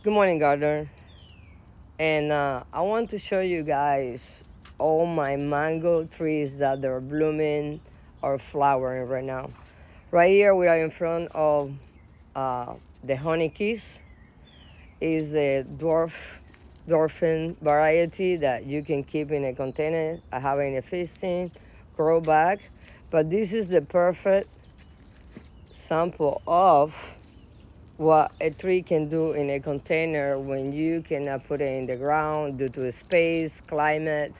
Good morning, gardener. And I want to show you guys all my mango trees that they're blooming or flowering right now. Right here, we are in front of the honey keys. Is a dwarfin variety that you can keep in a container. I have it in a 15 grow bag, but this is the perfect sample of what a tree can do in a container when you cannot put it in the ground due to space, climate,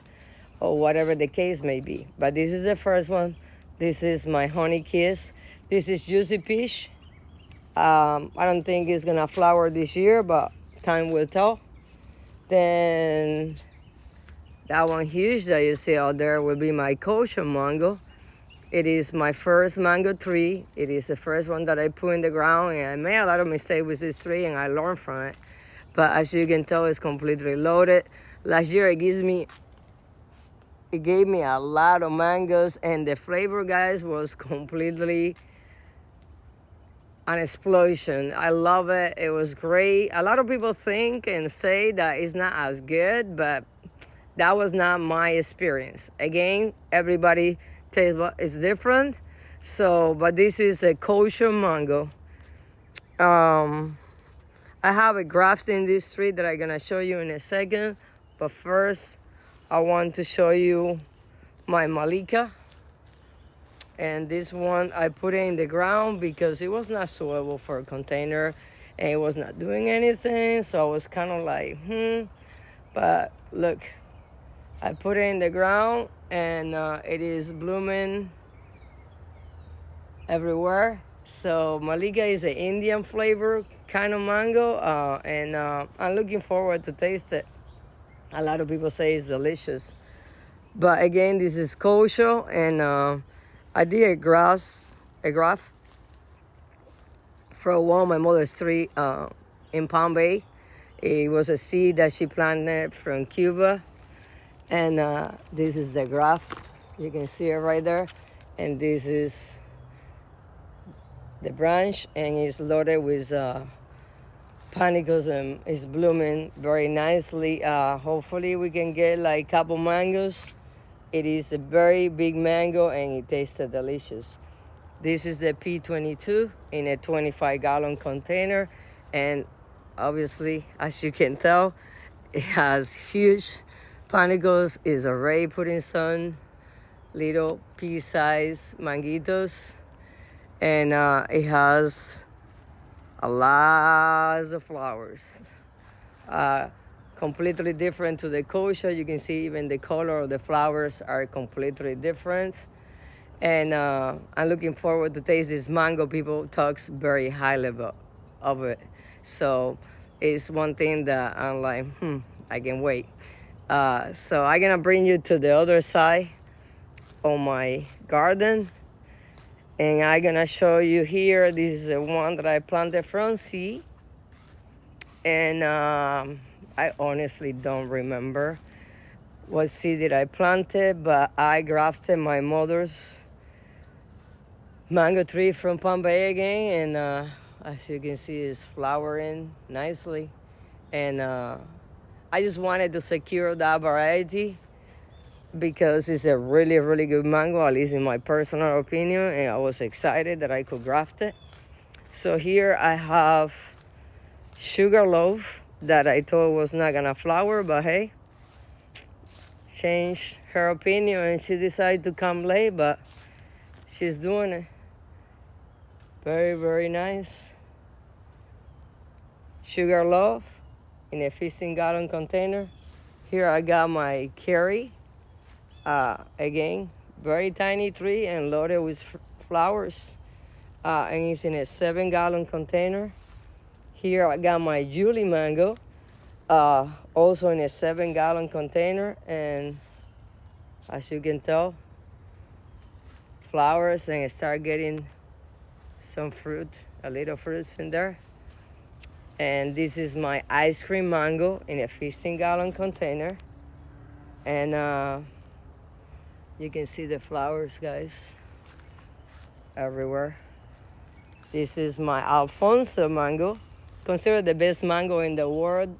or whatever the case may be. But this is the first one. This is my honey kiss. This is juicy peach. I don't think it's gonna flower this year, but time will tell. Then that one huge that you see out there will be my kosher mango. It is my first mango tree. It is the first one that I put in the ground, and I made a lot of mistakes with this tree, and I learned from it. But as you can tell, it's completely loaded. Last year, it gave me a lot of mangoes, and the flavor, guys, was completely an explosion. I love it. It was great. A lot of people think and say that it's not as good, but that was not my experience. Again, everybody taste is different. So, but this is a kosher mango. Um, I have a graft in this tree that I'm gonna show you in a second. But first, I want to show you my malika. And this one, I put it in the ground because it was not suitable for a container, and it was not doing anything. So I was kind of like, But look, I put it in the ground, and it is blooming everywhere. So Malika is an Indian flavor kind of mango, and I'm looking forward to taste it. A lot of people say it's delicious, but again, this is kosher, and I did a graft from one of my mother's tree in Palm Bay. It was a seed that she planted from Cuba, and this is the graft. You can see it right there, and this is the branch, and it's loaded with panicles, and it's blooming very nicely. Hopefully we can get like a couple mangoes. It is a very big mango, and it tasted delicious. This is the P22 in a 25-gallon container, and obviously, as you can tell, it has huge panicles. Is already putting some little pea-sized manguitos, and it has a lot of flowers. Completely different to the kosher. You can see even the color of the flowers are completely different. And I'm looking forward to taste this mango. People talks very highly of it. So it's one thing that I'm like, I can wait. So I'm gonna bring you to the other side of my garden, and I'm gonna show you here. This is the one that I planted from seed, and I honestly don't remember what seed did I planted, but I grafted my mother's mango tree from Palm Bay again, and as you can see, it's flowering nicely. And I just wanted to secure that variety because it's a really, really good mango, at least in my personal opinion, and I was excited that I could graft it. So here I have sugar loaf that I thought was not gonna flower, but hey, changed her opinion and she decided to come late, but she's doing it. Very, very nice. Sugar loaf in a 15-gallon container. Here I got my curry. Again, very tiny tree and loaded with flowers. And it's in a 7-gallon container. Here I got my Julie mango, also in a 7-gallon container. And as you can tell, flowers, and I start getting some fruit, a little fruits in there. And this is my ice cream mango in a 15-gallon container. And you can see the flowers, guys, everywhere. This is my Alfonso mango considered the best mango in the world.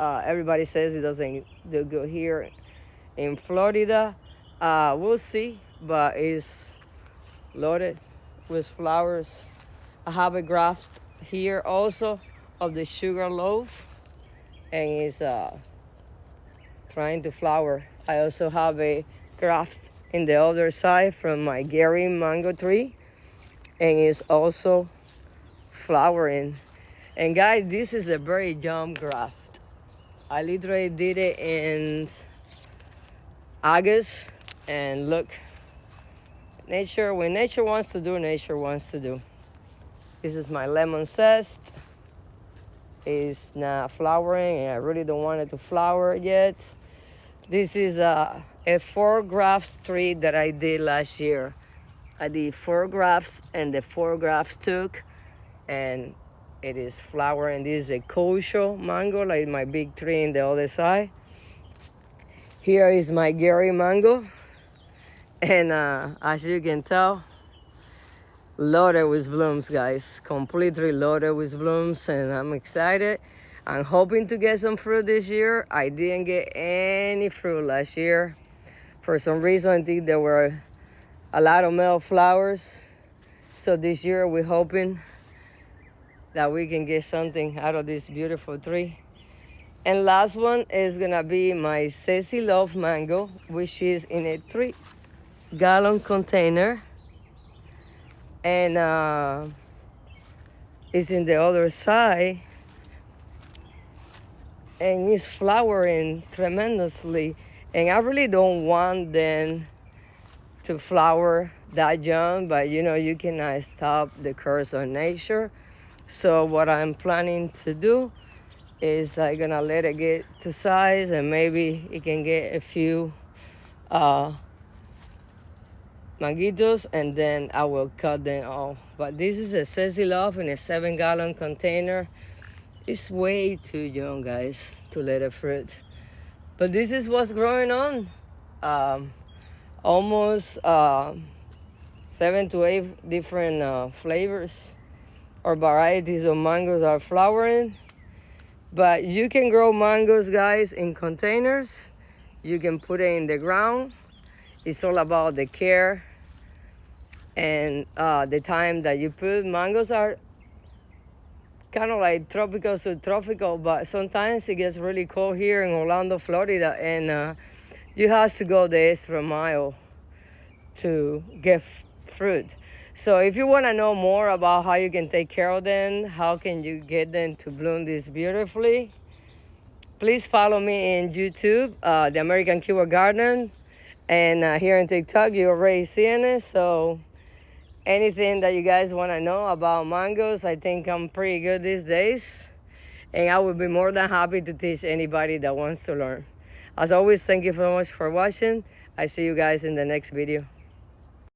Everybody says it doesn't do good here in Florida. We'll see, but it's loaded with flowers. I have a graft here also of the sugar loaf, and it's trying to flower. I also have a graft in the other side from my Gary mango tree, and it's also flowering. And guys, this is a very young graft. I literally did it in August, and look, nature, when nature wants to do, nature wants to do. This is my lemon zest. It's not flowering, and I really don't want it to flower yet. This is a 4 grafts tree that I did last year. I did 4 grafts, and the 4 grafts took, and it is flowering. This is a kosho mango, like my big tree in the other side. Here is my Gary mango, and as you can tell, loaded with blooms, guys. Completely loaded with blooms, and I'm excited. I'm hoping to get some fruit this year. I didn't get any fruit last year. For some reason, I think there were a lot of male flowers. So this year, we're hoping that we can get something out of this beautiful tree. And last one is gonna be my Sassy Love mango, which is in a 3-gallon container. And it's in the other side, and it's flowering tremendously. And I really don't want them to flower that young, but you know, you cannot stop the curse of nature. So what I'm planning to do is I'm gonna let it get to size, and maybe it can get a few manguitos, and then I will cut them off. But this is a Sassy Love in a 7-gallon container. It's way too young, guys, to let it fruit. But this is what's growing on. Almost 7 to 8 different flavors or varieties of mangoes are flowering. But you can grow mangoes, guys, in containers. You can put it in the ground. It's all about the care and the time that you put. Mangoes are kind of like tropical, subtropical, but sometimes it gets really cold here in Orlando, Florida, and you have to go the extra mile to get fruit. So if you want to know more about how you can take care of them, how can you get them to bloom this beautifully, please follow me in YouTube, The American Cuba Garden, and here on TikTok, you're already seeing it. So anything that you guys want to know about mangoes, I think I'm pretty good these days. And I would be more than happy to teach anybody that wants to learn. As always, thank you so much for watching. I see you guys in the next video.